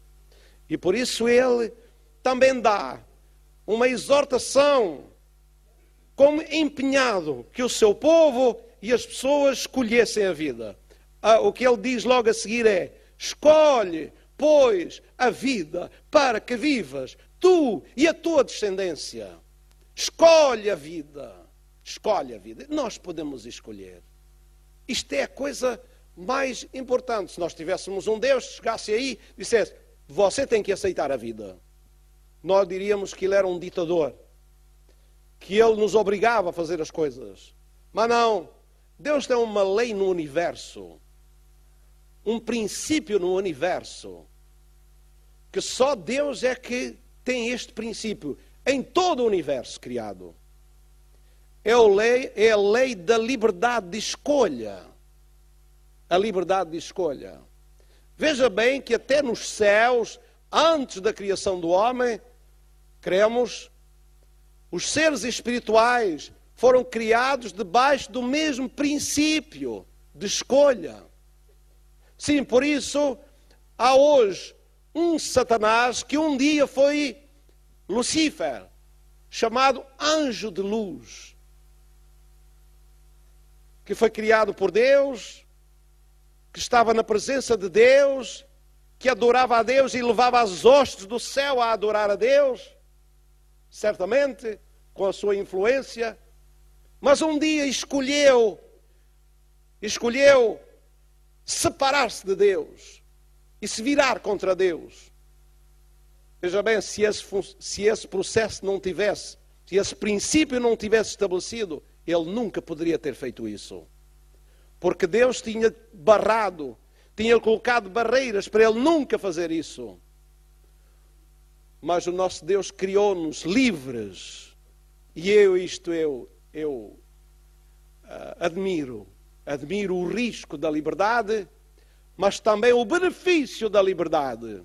E por isso Ele também dá uma exortação, como empenhado, que o seu povo e as pessoas escolhessem a vida. O que Ele diz logo a seguir é: escolhe, pois, a vida para que vivas, tu e a tua descendência. Escolhe a vida. Escolhe a vida. Nós podemos escolher. Isto é a coisa mais importante. Se nós tivéssemos um Deus que chegasse aí e dissesse: você tem que aceitar a vida, nós diríamos que Ele era um ditador, que Ele nos obrigava a fazer as coisas. Mas não. Deus tem uma lei no universo, um princípio no universo, que só Deus é que tem este princípio em todo o universo criado. É a lei da liberdade de escolha. A liberdade de escolha. Veja bem que até nos céus, antes da criação do homem, cremos, os seres espirituais foram criados debaixo do mesmo princípio de escolha. Sim, por isso há hoje um Satanás que um dia foi Lucifer, chamado anjo de luz, que foi criado por Deus, que estava na presença de Deus, que adorava a Deus e levava as hostes do céu a adorar a Deus, certamente, com a sua influência, mas um dia escolheu separar-se de Deus e se virar contra Deus. Veja bem, se esse processo não tivesse, se esse princípio não tivesse estabelecido, ele nunca poderia ter feito isso. Porque Deus tinha barrado, tinha colocado barreiras para ele nunca fazer isso. Mas o nosso Deus criou-nos livres. E eu admiro o risco da liberdade, mas também o benefício da liberdade.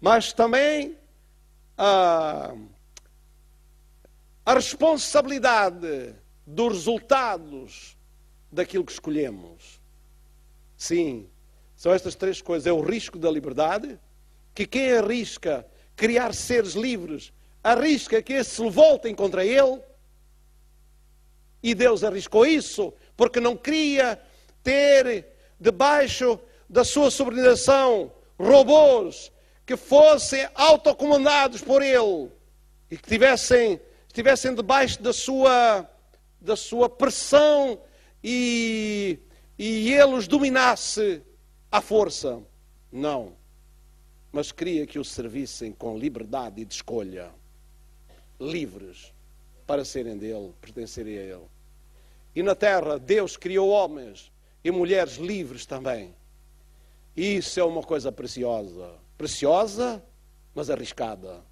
Mas também a responsabilidade dos resultados daquilo que escolhemos. Sim, são estas três coisas. É o risco da liberdade, que quem arrisca criar seres livres, arrisca que esses se voltem contra ele. E Deus arriscou isso, porque não queria ter debaixo da sua subordinação robôs que fossem autocomandados por ele e que estivessem debaixo da sua pressão e ele os dominasse à força. Não. Mas queria que os servissem com liberdade e de escolha. Livres para serem dele, pertencerem a ele. E na terra, Deus criou homens e mulheres livres também. E isso é uma coisa preciosa. Preciosa, mas arriscada.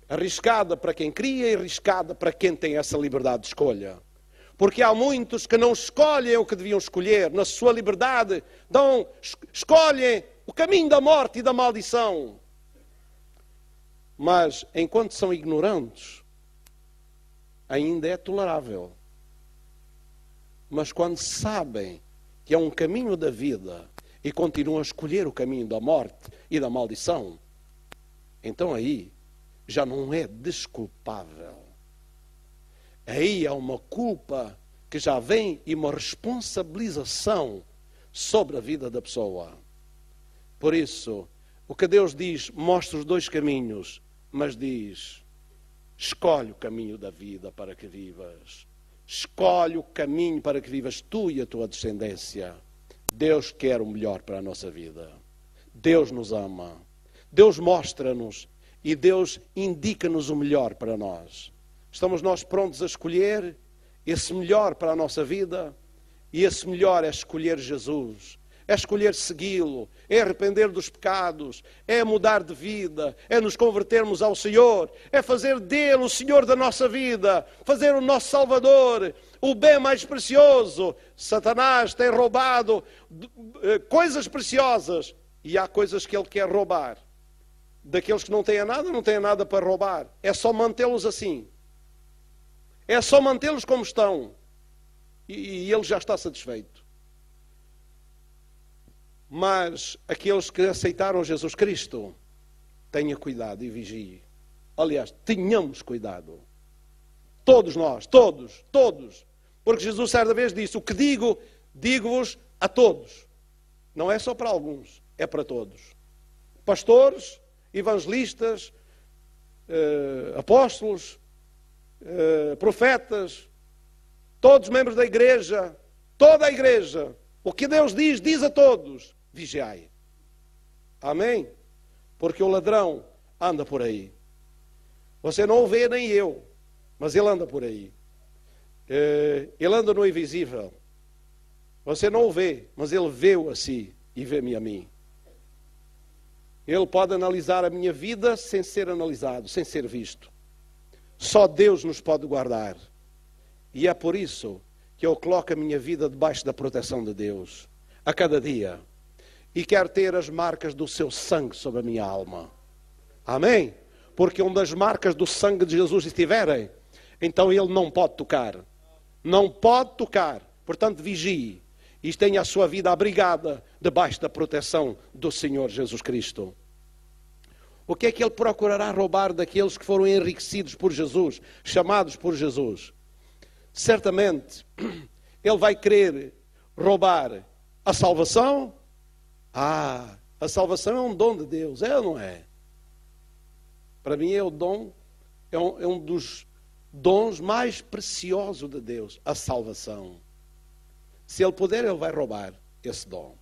Arriscada para quem cria e arriscada para quem tem essa liberdade de escolha. Porque há muitos que não escolhem o que deviam escolher. Na sua liberdade, escolhem o caminho da morte e da maldição. Mas, enquanto são ignorantes, ainda é tolerável. Mas quando sabem que é um caminho da vida e continuam a escolher o caminho da morte e da maldição, então aí já não é desculpável. Aí há uma culpa que já vem e uma responsabilização sobre a vida da pessoa. Por isso, o que Deus diz, mostra os dois caminhos, mas diz: escolhe o caminho da vida para que vivas. Escolhe o caminho para que vivas tu e a tua descendência. Deus quer o melhor para a nossa vida. Deus nos ama. Deus mostra-nos e Deus indica-nos o melhor para nós. Estamos nós prontos a escolher esse melhor para a nossa vida? E esse melhor é escolher Jesus. É escolher segui-lo, é arrepender dos pecados, é mudar de vida, é nos convertermos ao Senhor, é fazer dele o Senhor da nossa vida, fazer o nosso Salvador, o bem mais precioso. Satanás tem roubado coisas preciosas e há coisas que ele quer roubar. Daqueles que não têm nada para roubar. É só mantê-los assim. É só mantê-los como estão. E ele já está satisfeito. Mas aqueles que aceitaram Jesus Cristo, tenha cuidado e vigie. Aliás, tenhamos cuidado. Todos nós, todos. Porque Jesus certa vez disse: o que digo, digo-vos a todos. Não é só para alguns, é para todos. Pastores, evangelistas, apóstolos, profetas, todos membros da igreja, toda a igreja. O que Deus diz, diz a todos: vigiai. Amém? Porque o ladrão anda por aí. Você não o vê, nem eu, mas ele anda por aí. Ele anda no invisível. Você não o vê, mas ele vê-o a si e vê-me a mim. Ele pode analisar a minha vida sem ser analisado, sem ser visto. Só Deus nos pode guardar. E é por isso que eu coloco a minha vida debaixo da proteção de Deus, a cada dia. E quero ter as marcas do seu sangue sobre a minha alma. Amém? Porque onde as marcas do sangue de Jesus estiverem, então ele não pode tocar. Não pode tocar. Portanto, vigie. e tenha a sua vida abrigada debaixo da proteção do Senhor Jesus Cristo. O que é que ele procurará roubar daqueles que foram enriquecidos por Jesus, chamados por Jesus? Certamente, ele vai querer roubar a salvação. A salvação é um dom de Deus, é ou não é? Para mim é um dos dons mais preciosos de Deus, a salvação. Se ele puder, ele vai roubar esse dom.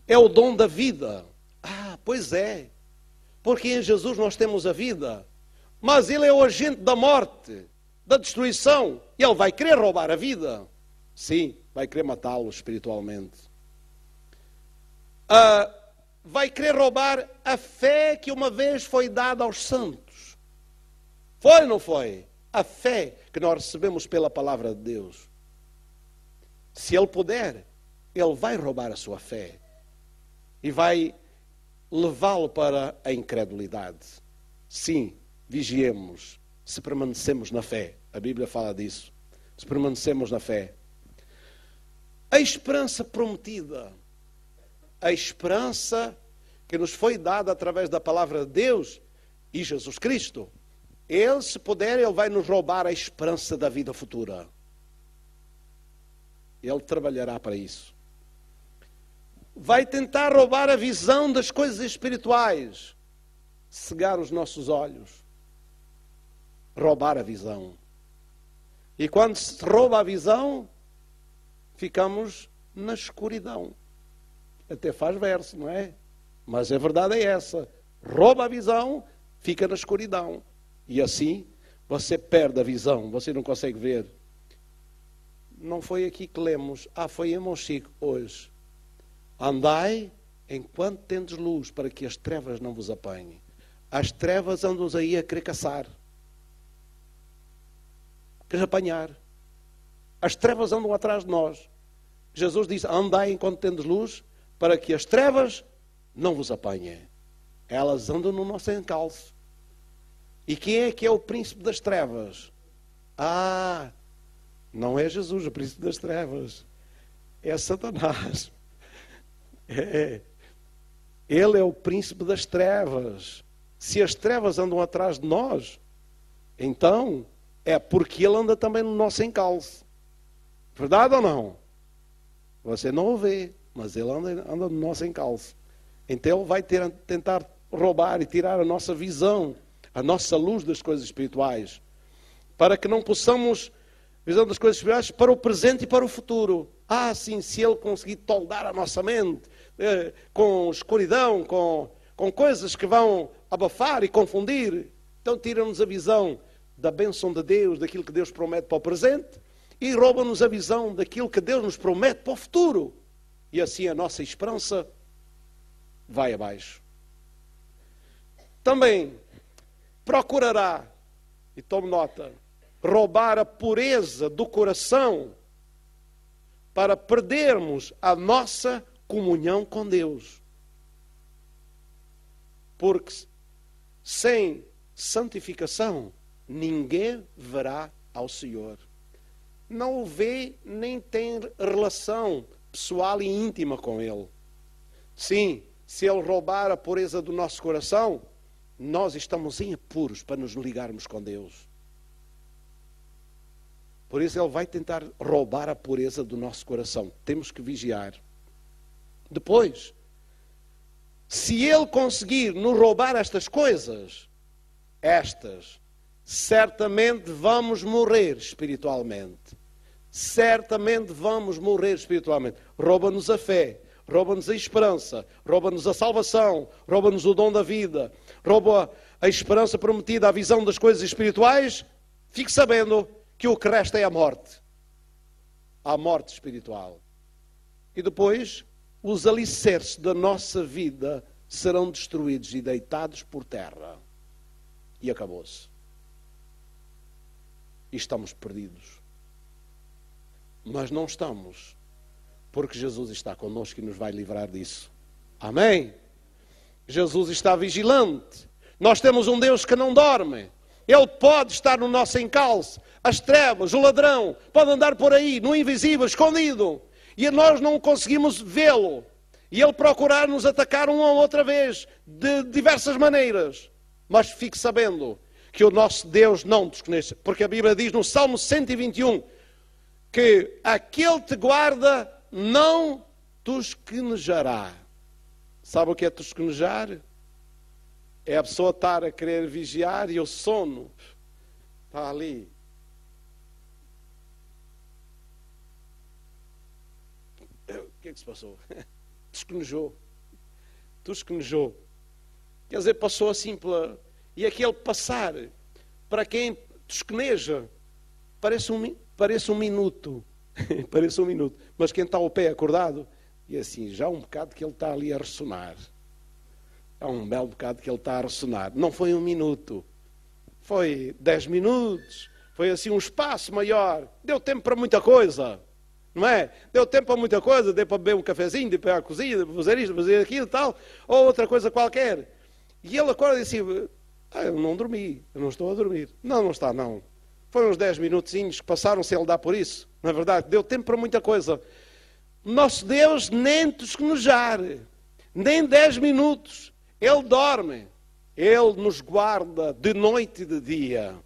É o dom da vida. Pois é. Porque em Jesus nós temos a vida. Mas ele é o agente da morte, da destruição. Ele vai querer roubar a vida. Sim, vai querer matá-lo espiritualmente. Vai querer roubar a fé que uma vez foi dada aos santos. Foi ou não foi? A fé que nós recebemos pela palavra de Deus. Se ele puder, ele vai roubar a sua fé. E vai levá-lo para a incredulidade. Sim, vigiemos, se permanecemos na fé. A Bíblia fala disso. Se permanecemos na fé. A esperança prometida, a esperança que nos foi dada através da palavra de Deus e Jesus Cristo, ele, se puder, ele vai nos roubar a esperança da vida futura. Ele trabalhará para isso. Vai tentar roubar a visão das coisas espirituais, cegar os nossos olhos, roubar a visão. E quando se rouba a visão, ficamos na escuridão. Até faz verso, não é? Mas a verdade é essa. Rouba a visão, fica na escuridão. E assim, você perde a visão, você não consegue ver. Não foi aqui que lemos. Foi em Monchique hoje. Andai enquanto tendes luz, para que as trevas não vos apanhem. As trevas andam-nos aí a querer caçar. Querer apanhar. As trevas andam atrás de nós. Jesus disse, andai enquanto tendes luz, para que as trevas não vos apanhem. Elas andam no nosso encalço. E quem é que é o príncipe das trevas? Não é Jesus o príncipe das trevas. É Satanás. Ele é o príncipe das trevas. Se as trevas andam atrás de nós, então é porque ele anda também no nosso encalço. Verdade ou não? Você não o vê, mas ele anda no nosso encalço. Então ele vai tentar roubar e tirar a nossa visão, a nossa luz das coisas espirituais, para que não possamos, visão das coisas espirituais, para o presente e para o futuro. Sim, se ele conseguir toldar a nossa mente com escuridão, com coisas que vão abafar e confundir, então tira-nos a visão da bênção de Deus, daquilo que Deus promete para o presente, e rouba-nos a visão daquilo que Deus nos promete para o futuro. E assim a nossa esperança vai abaixo. Também procurará, e tome nota, roubar a pureza do coração para perdermos a nossa comunhão com Deus. Porque sem santificação ninguém verá ao Senhor. Não o vê nem tem relação pessoal e íntima com Ele. Sim, se Ele roubar a pureza do nosso coração, nós estamos em apuros para nos ligarmos com Deus. Por isso Ele vai tentar roubar a pureza do nosso coração. Temos que vigiar. Depois, se Ele conseguir nos roubar estas coisas, certamente vamos morrer espiritualmente. Certamente vamos morrer espiritualmente. Rouba-nos a fé, rouba-nos a esperança, rouba-nos a salvação, rouba-nos o dom da vida, rouba a esperança prometida, a visão das coisas espirituais. Fique sabendo que o que resta é a morte. A morte espiritual. E depois, os alicerces da nossa vida serão destruídos e deitados por terra. E acabou-se. E estamos perdidos. Mas não estamos, porque Jesus está connosco e nos vai livrar disso. Amém? Jesus está vigilante. Nós temos um Deus que não dorme. Ele pode estar no nosso encalço. As trevas, o ladrão, pode andar por aí, no invisível, escondido. e nós não conseguimos vê-lo. E ele procurar nos atacar uma ou outra vez, de diversas maneiras. Mas fique sabendo que o nosso Deus não desconhece. Porque a Bíblia diz no Salmo 121 que aquele que te guarda não tosquenejará. Sabe o que é tosquenejar? É a pessoa estar a querer vigiar e o sono está ali. O que é que se passou? Tosquenejou. Quer dizer, passou assim pela... E aquele passar, para quem tosqueneja, parece um minuto. Parece um minuto. Mas quem está ao pé acordado, e assim, já há um bocado que ele está ali a ressonar. Há um belo bocado que ele está a ressonar. Não foi um minuto. Foi 10 minutos. Foi assim um espaço maior. Deu tempo para muita coisa. Não é? Deu tempo para muita coisa. Deu para beber um cafezinho, deu para ir à cozinha, deu para fazer isto, fazer aquilo e tal. Ou outra coisa qualquer. E ele acorda e diz assim, eu não dormi. Eu não estou a dormir. Não, não está, não. Foram uns 10 minutinhos que passaram sem ele dar por isso. Na verdade, deu tempo para muita coisa. Nosso Deus nem tosquenejar. Nem 10 minutos. Ele dorme. Ele nos guarda de noite e de dia.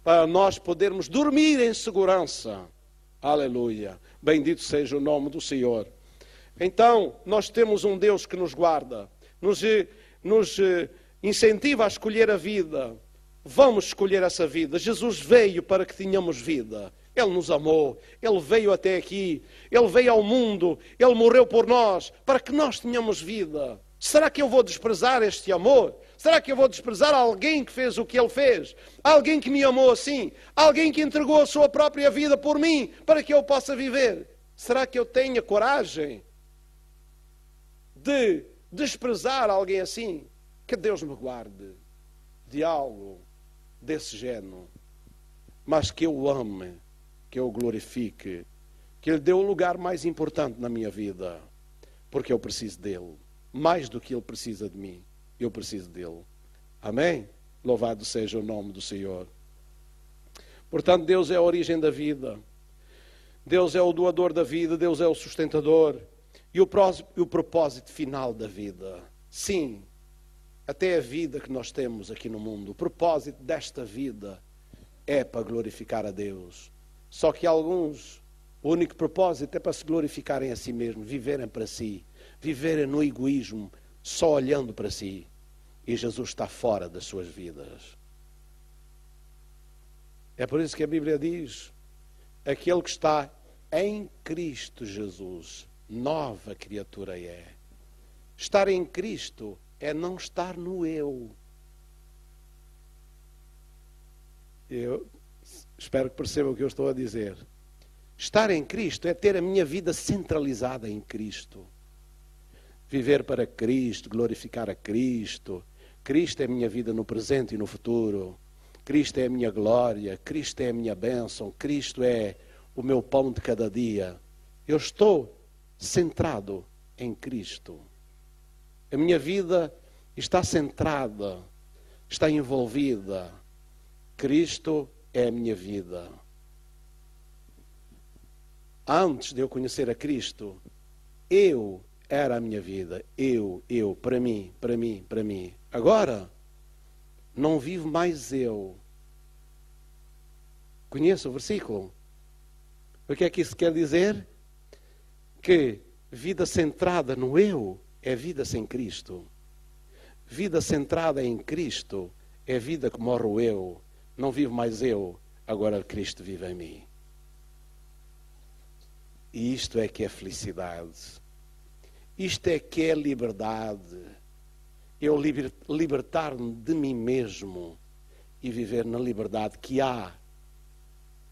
Para nós podermos dormir em segurança. Aleluia. Bendito seja o nome do Senhor. Então, nós temos um Deus que nos guarda. Nos incentiva a escolher a vida. Vamos escolher essa vida. Jesus veio para que tenhamos vida. Ele nos amou. Ele veio até aqui. Ele veio ao mundo. Ele morreu por nós para que nós tenhamos vida. Será que eu vou desprezar este amor? Será que eu vou desprezar alguém que fez o que ele fez? Alguém que me amou assim? Alguém que entregou a sua própria vida por mim para que eu possa viver? Será que eu tenho a coragem de desprezar alguém assim? Que Deus me guarde de algo desse género. Mas que eu o ame, que eu o glorifique, que Ele dê o lugar mais importante na minha vida, porque eu preciso dEle. Mais do que Ele precisa de mim, eu preciso dEle. Amém? Louvado seja o nome do Senhor. Portanto, Deus é a origem da vida. Deus é o doador da vida. Deus é o sustentador. E o propósito final da vida. Sim, até a vida que nós temos aqui no mundo. O propósito desta vida é para glorificar a Deus. Só que alguns, o único propósito é para se glorificarem a si mesmos, viverem para si. Viverem no egoísmo, só olhando para si. E Jesus está fora das suas vidas. É por isso que a Bíblia diz, aquele que está em Cristo Jesus, nova criatura é. Estar em Cristo é não estar no eu. Eu espero que percebam o que eu estou a dizer. Estar em Cristo é ter a minha vida centralizada em Cristo. Viver para Cristo, glorificar a Cristo. Cristo é a minha vida no presente e no futuro. Cristo é a minha glória. Cristo é a minha bênção. Cristo é o meu pão de cada dia. Eu estou centrado em Cristo. A minha vida está centrada, está envolvida. Cristo é a minha vida. Antes de eu conhecer a Cristo, eu era a minha vida. Eu, para mim. Agora, não vivo mais eu. Conhece o versículo? O que é que isso quer dizer? Que vida centrada no eu é vida sem Cristo. Vida centrada em Cristo é vida que morre o eu. Não vivo mais eu, agora Cristo vive em mim. E isto é que é felicidade. Isto é que é liberdade. Eu libertar-me de mim mesmo e viver na liberdade que há.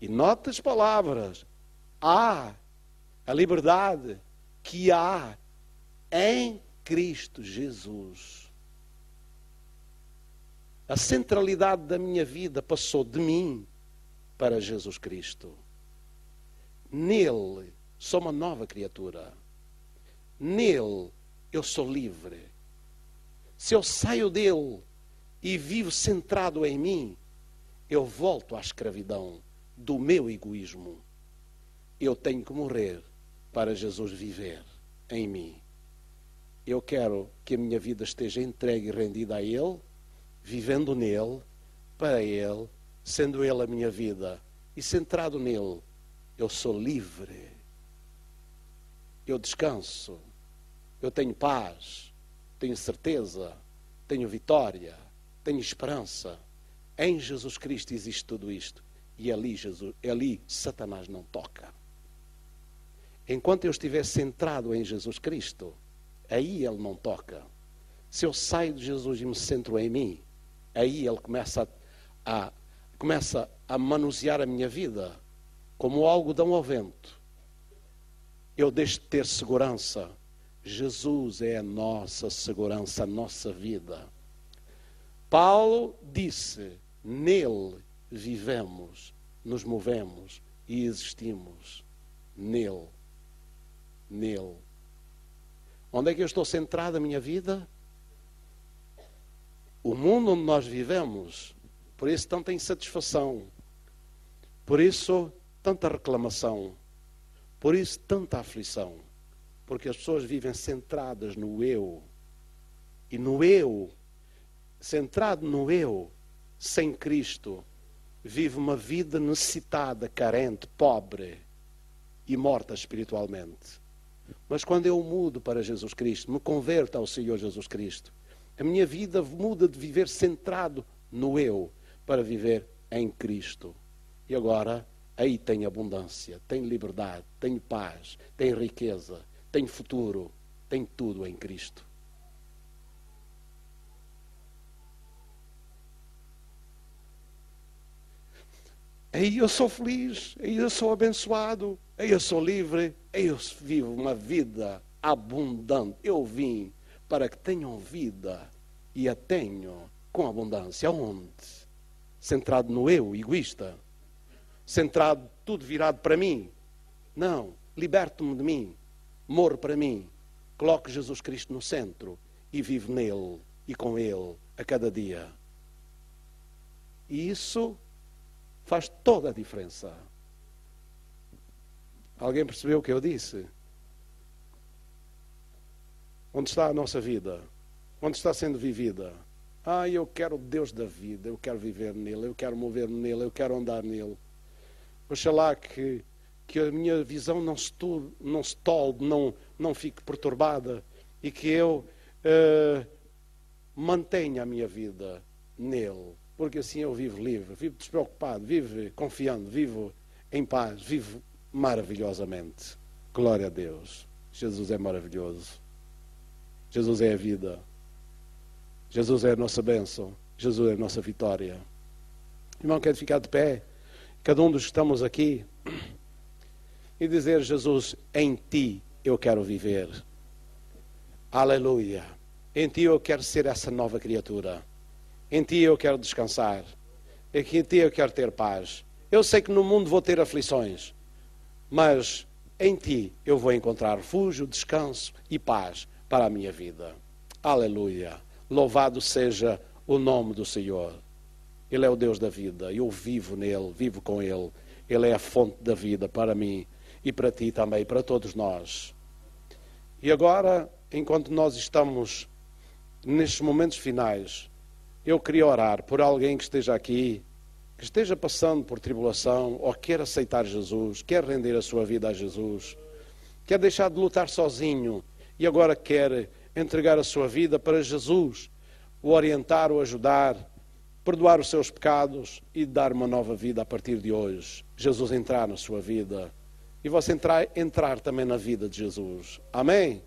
E note as palavras. Há a liberdade que há em Cristo Jesus. A centralidade da minha vida passou de mim para Jesus Cristo. Nele sou uma nova criatura. Nele eu sou livre. Se eu saio dele e vivo centrado em mim, eu volto à escravidão do meu egoísmo. Eu tenho que morrer para Jesus viver em mim. Eu quero que a minha vida esteja entregue e rendida a Ele, vivendo nele, para Ele, sendo Ele a minha vida e centrado nele. Eu sou livre, eu descanso, eu tenho paz, tenho certeza, tenho vitória, tenho esperança. Em Jesus Cristo existe tudo isto. E ali Satanás não toca. Enquanto eu estiver centrado em Jesus Cristo, aí ele não toca. Se eu saio de Jesus e me centro em mim, aí ele começa a manusear a minha vida como algodão ao vento. Eu deixo de ter segurança. Jesus é a nossa segurança, a nossa vida. Paulo disse, nele vivemos, nos movemos e existimos. Nele. Nele. Onde é que eu estou centrado a minha vida? O mundo onde nós vivemos. Por isso tanta insatisfação. Por isso tanta reclamação. Por isso tanta aflição. Porque as pessoas vivem centradas no eu. E no eu, centrado no eu, sem Cristo, vive uma vida necessitada, carente, pobre e morta espiritualmente. Mas quando eu mudo para Jesus Cristo, me converto ao Senhor Jesus Cristo, a minha vida muda de viver centrado no eu para viver em Cristo. E agora, aí tem abundância, tem liberdade, tem paz, tem riqueza, tem futuro, tem tudo em Cristo. Aí eu sou feliz, aí eu sou abençoado, aí eu sou livre, aí eu vivo uma vida abundante. Eu vim para que tenham vida e a tenham com abundância. Onde? Centrado no eu, egoísta. Centrado, tudo virado para mim. Não, liberto-me de mim, morro para mim, coloco Jesus Cristo no centro e vivo nele e com ele a cada dia. E isso faz toda a diferença. Alguém percebeu o que eu disse? Onde está a nossa vida? Onde está sendo vivida? Eu quero o Deus da vida, eu quero viver nele, eu quero mover-me nele, eu quero andar nele. Oxalá que a minha visão não se tolde, não fique perturbada e que eu mantenha a minha vida nele. Porque assim eu vivo livre, vivo despreocupado, vivo confiando, vivo em paz, vivo maravilhosamente. Glória a Deus. Jesus é maravilhoso. Jesus é a vida. Jesus é a nossa bênção. Jesus é a nossa vitória. Irmão, quero ficar de pé, cada um dos que estamos aqui, e dizer, Jesus, em Ti eu quero viver. Aleluia. Em Ti eu quero ser essa nova criatura. Em Ti eu quero descansar. Em Ti eu quero ter paz. Eu sei que no mundo vou ter aflições, mas em Ti eu vou encontrar refúgio, descanso e paz para a minha vida. Aleluia. Louvado seja o nome do Senhor. Ele é o Deus da vida. Eu vivo nele, vivo com Ele. Ele é a fonte da vida para mim e para ti também, para todos nós. E agora, enquanto nós estamos nestes momentos finais, eu queria orar por alguém que esteja aqui, que esteja passando por tribulação, ou quer aceitar Jesus, quer render a sua vida a Jesus, quer deixar de lutar sozinho e agora quer entregar a sua vida para Jesus, o orientar, o ajudar, perdoar os seus pecados e dar uma nova vida a partir de hoje. Jesus entrar na sua vida e você entrar também na vida de Jesus. Amém?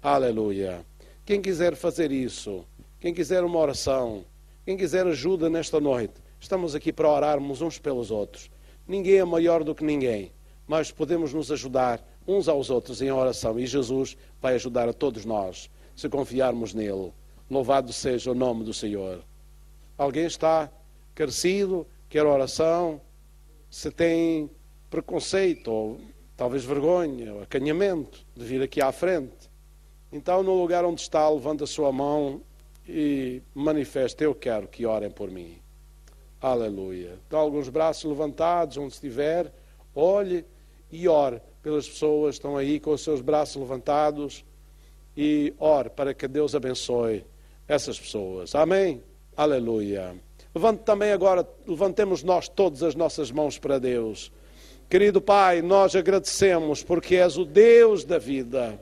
Aleluia. Quem quiser fazer isso, quem quiser uma oração, quem quiser ajuda nesta noite, estamos aqui para orarmos uns pelos outros. Ninguém é maior do que ninguém, mas podemos nos ajudar uns aos outros em oração e Jesus vai ajudar a todos nós, se confiarmos nele. Louvado seja o nome do Senhor. Alguém está carecido, quer oração, se tem preconceito, ou talvez vergonha, ou acanhamento de vir aqui à frente, então no lugar onde está, levanta a sua mão e manifesta, eu quero que orem por mim. Aleluia. Estão alguns braços levantados, onde estiver, olhe e ore pelas pessoas que estão aí com os seus braços levantados e ore para que Deus abençoe essas pessoas. Amém? Aleluia. Levantemos nós todas as nossas mãos para Deus. Querido Pai, nós agradecemos porque és o Deus da vida,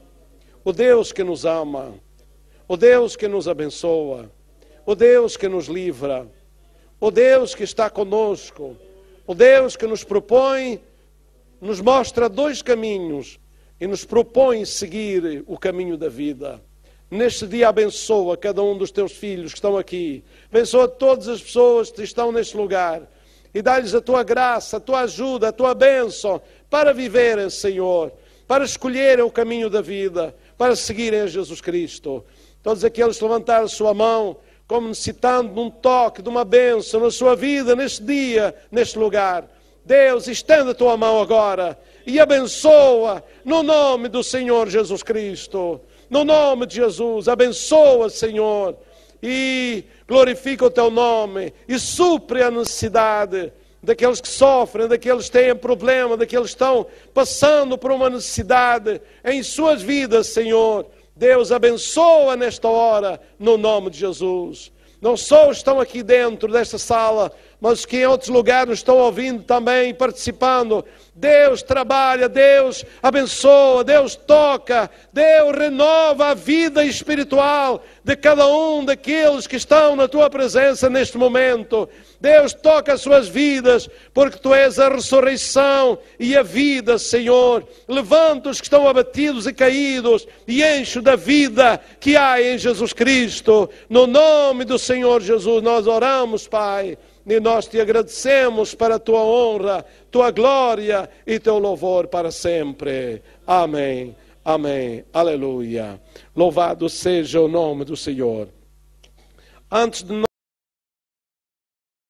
o Deus que nos ama, o Deus que nos abençoa, o Deus que nos livra, o Deus que está conosco, o Deus que nos propõe, nos mostra dois caminhos e nos propõe seguir o caminho da vida. Neste dia abençoa cada um dos teus filhos que estão aqui, abençoa todas as pessoas que estão neste lugar e dá-lhes a tua graça, a tua ajuda, a tua bênção para viverem, Senhor, para escolherem o caminho da vida, para seguirem a Jesus Cristo. Todos aqueles que levantaram a sua mão, como necessitando de um toque, de uma bênção na sua vida, neste dia, neste lugar. Deus, estenda a tua mão agora e abençoa no nome do Senhor Jesus Cristo. No nome de Jesus, abençoa, Senhor, e glorifica o teu nome e supre a necessidade daqueles que sofrem, daqueles que têm problema, daqueles que estão passando por uma necessidade em suas vidas, Senhor. Deus, abençoa nesta hora, no nome de Jesus. Não só estão aqui dentro desta sala, mas que em outros lugares estão ouvindo também, participando. Deus trabalha, Deus abençoa, Deus toca, Deus renova a vida espiritual de cada um daqueles que estão na tua presença neste momento. Deus toca as suas vidas, porque tu és a ressurreição e a vida, Senhor. Levanta os que estão abatidos e caídos e enche da vida que há em Jesus Cristo. No nome do Senhor Jesus nós oramos, Pai. E nós te agradecemos para a tua honra, tua glória e teu louvor para sempre. Amém, amém, aleluia. Louvado seja o nome do Senhor. Antes de